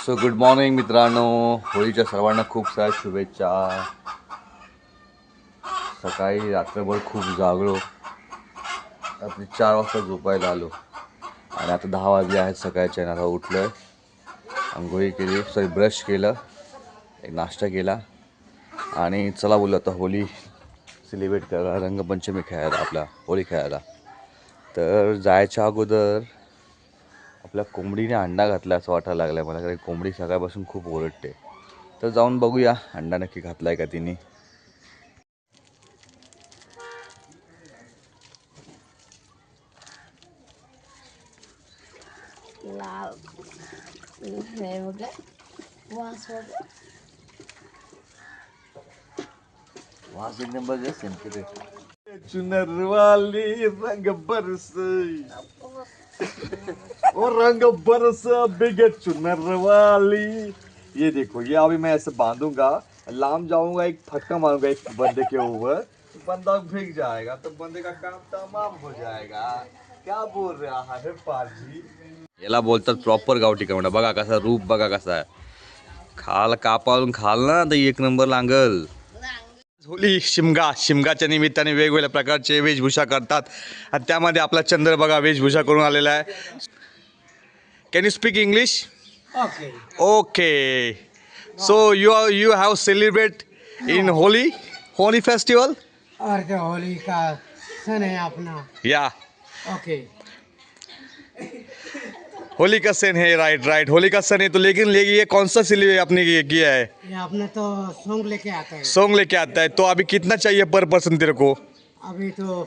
So good morning मित्रांनो, होळीच्या सर्वांना खूप साऱ्या शुभेच्छा. सकाळी रात्रभर खूप जागलो, रात्री 4 वाजता झोपायला आलो आणि आता 10 वाजले आहेत सकाळच्या. आता उठलो आहे, आंघोळी केली, ब्रश केलं, एक नाश्ता केला आणि चला बोललो आता होळी सेलिब्रेट करायला, रंगपंचमी खेळायला, आपला होळी खेळायला. तर जायच्या अगोदर आपल्या कोंबडीने अंडा घातला असं वाटायला लागलं आहे मला, कारण कोंबडी सकाळपासून खूप ओरडते. तर जाऊन बघूया अंडा नक्की घातला आहे का तिने. वास एक नंबर जे सेंटर चुनर वाली रंग बरस और रंग बरस बिगे चुनर वाली. ये देखो, ये अभी मैं ऐसे बांधूंगा, लाम जाऊंगा, एक फटका मारूंगा एक बंदे के ऊपर, बंदा भीग जाएगा, तो बंदे का काम तमाम हो जाएगा. क्या बोल रहा है पाजी? याला बोलतात प्रॉपर गावठी कोंबडा. बघा कसा रूप, बघा कसा आहे. खाल कापावून खाल ना तर एक नंबर लागल. होळी शिमगाच्या निमित्ताने वेगवेगळ्या प्रकारचे वेशभूषा करतात आणि त्यामध्ये आपला चंद्र बघा वेशभूषा करून आलेला आहे. Can you speak English? Okay. So you have celebrate in Holy festival? और जो होली का सन है अपना. या ओके. होली का सन है, राइट. होली का सन है, तो लेकिन ये कौन सा सिले आपने किया है? ये आपने तो सॉन्ग लेके आता है. सॉन्ग लेके आता है. तो अभी कितना चाहिए पर पर्सन तेरे को? अभी तो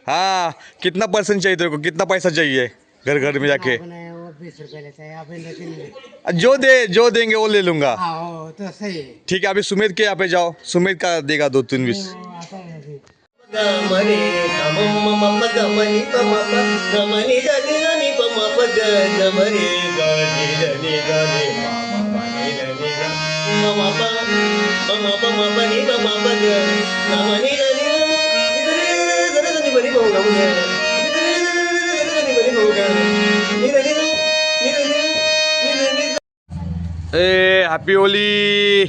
हाँ, कितना पर्सन चाहिए तेरे को, कितना पैसा चाहिए घर में जाके? आपने वो 20 रुपए लेते हैं अभी, लेकिन जो देंगे वो ले लूंगा. हाँ तो सही है. ठीक है, अभी सुमित के यहाँ पे जाओ, सुमित का देगा 2-3-20. वो आता है अभी. गमरे गमम गमनी पमप गमनी गनी गनी पमप गमरे गनी गनी गनी ममनी गनी ममप पमप मपनी पमप गमनी गनी गनी गनी बनी बहु गनी बनी बहु गनी ए हॅपी होली.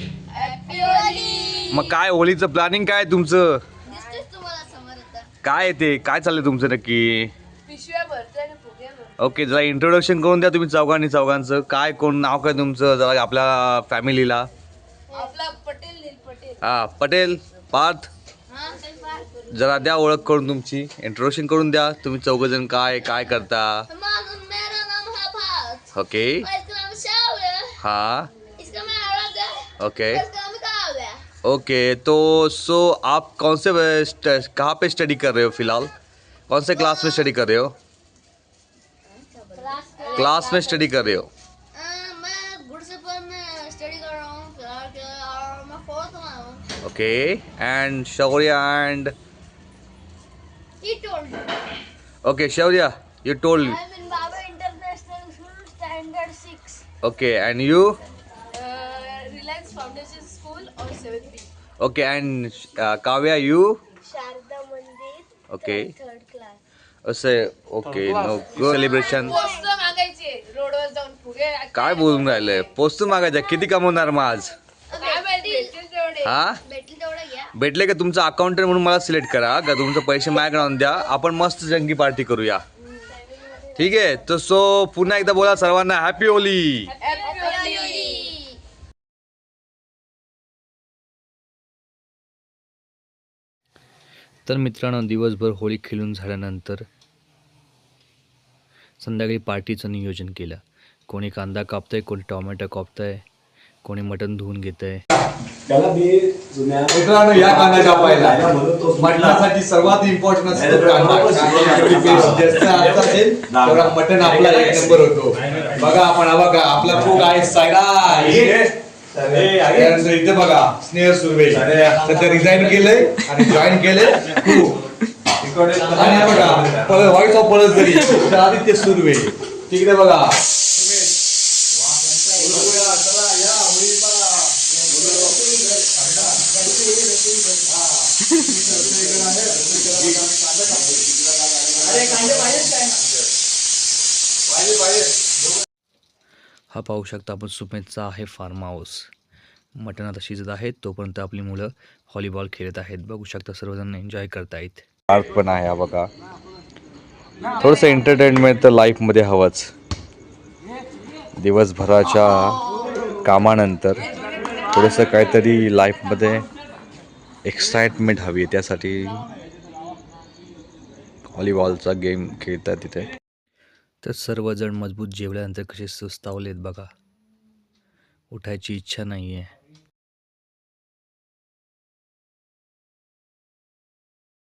मग काय होलीचं प्लॅनिंग काय तुमचं? काय ते काय चाललंय तुमचं नक्की? ओके, जरा इंट्रोडक्शन करून द्या तुम्ही चौघांचं. काय, कोण, नाव काय तुमचं, जरा आपल्या फॅमिलीला. हा, पटेल पार्थ. जरा द्या ओळख करून, तुमची इंट्रोडक्शन करून द्या. तुम्ही चौघजण काय काय करता? ओके. हाँ ओके ओके. तो सो आप कौन से कहाँ पे स्टडी कर रहे हो फिलहाल? कौन से क्लास में स्टडी कर रहे हो? क्लास में स्टडी कर रहे हो? मैं गुड़सेपुर में स्टडी कर रहा हूँ फिलहाल और मैं 4th में हूँ. Okay. End Shaurya end He told me. Okay Shaurya, you told. I'm in Baba International School Standard 6. Okay, and you? Reliance Foundation School or 7th B. Okay, and Kavya, you? Sharda Mandir. Okay. 3rd class. असे okay. No good celebration. Post मागायचे रोडवर जाऊन पुढे काय बोलून राहिलंय? Post मागायचं, किती कमवणार मग आज? काय भेटेल तेवढे. हा, भेटेल तेवढं घ्या. भेटले का? तुमचं अकाउंटंट म्हणून मला सिलेक्ट करा का, तुमचं पैसे माझ्याकडे आणून द्या, आपण मस्त जंगी पार्टी करूया. ठीक आहे. तर सो पुन्हा एकदा बोला सर्वांना हॅपी होली. Happy Holi. तर मित्रांनो, दिवसभर होळी खेळून झाल्यानंतर संध्याकाळी पार्टीचं नियोजन केलं. कोणी कांदा कापतंय, कोणी टोमॅटो कापतंय, कोणी मटण धुवून घेतंय. मित्रांनो, या कांदा कापायला मटणासाठी सर्वात इम्पॉर्टंट असतो कांदा. जास्त असेल तेवढा मटण आपला एक नंबर होतो. बघा आपण, बघा आपला खूप आहे सायरा. त्यानंतर इथे बघा स्नेह सुर्वे सध्या रिझाईन केलंय आणि जॉईन केलंय. आणि बघा व्हॉइस ऑफ पळसदरी आदित्य सुर्वे. तिकडे बघा हा पाहू शकता आपण सुमेधचा आहे फार्म हाऊस. मटण आता शिजत आहे तोपर्यंत आपली मुलं व्हॉलीबॉल खेळत आहेत. बघू शकता सर्वजण एन्जॉय करतायत. पार्क पण आहे हा बघा. थोडंसं एंटरटेनमेंट तर लाईफमध्ये हवंच. दिवसभराच्या कामानंतर थोडंसं काहीतरी लाईफमध्ये एक्साइटमेंट हवी, त्यासाठी व्हॉलीबॉलचा गेम खेळतात तिथे. तर सर्वजण मजबूत जेवल्यानंतर कसे सुस्तावलेत बघा. उठायची इच्छा नाही आहे.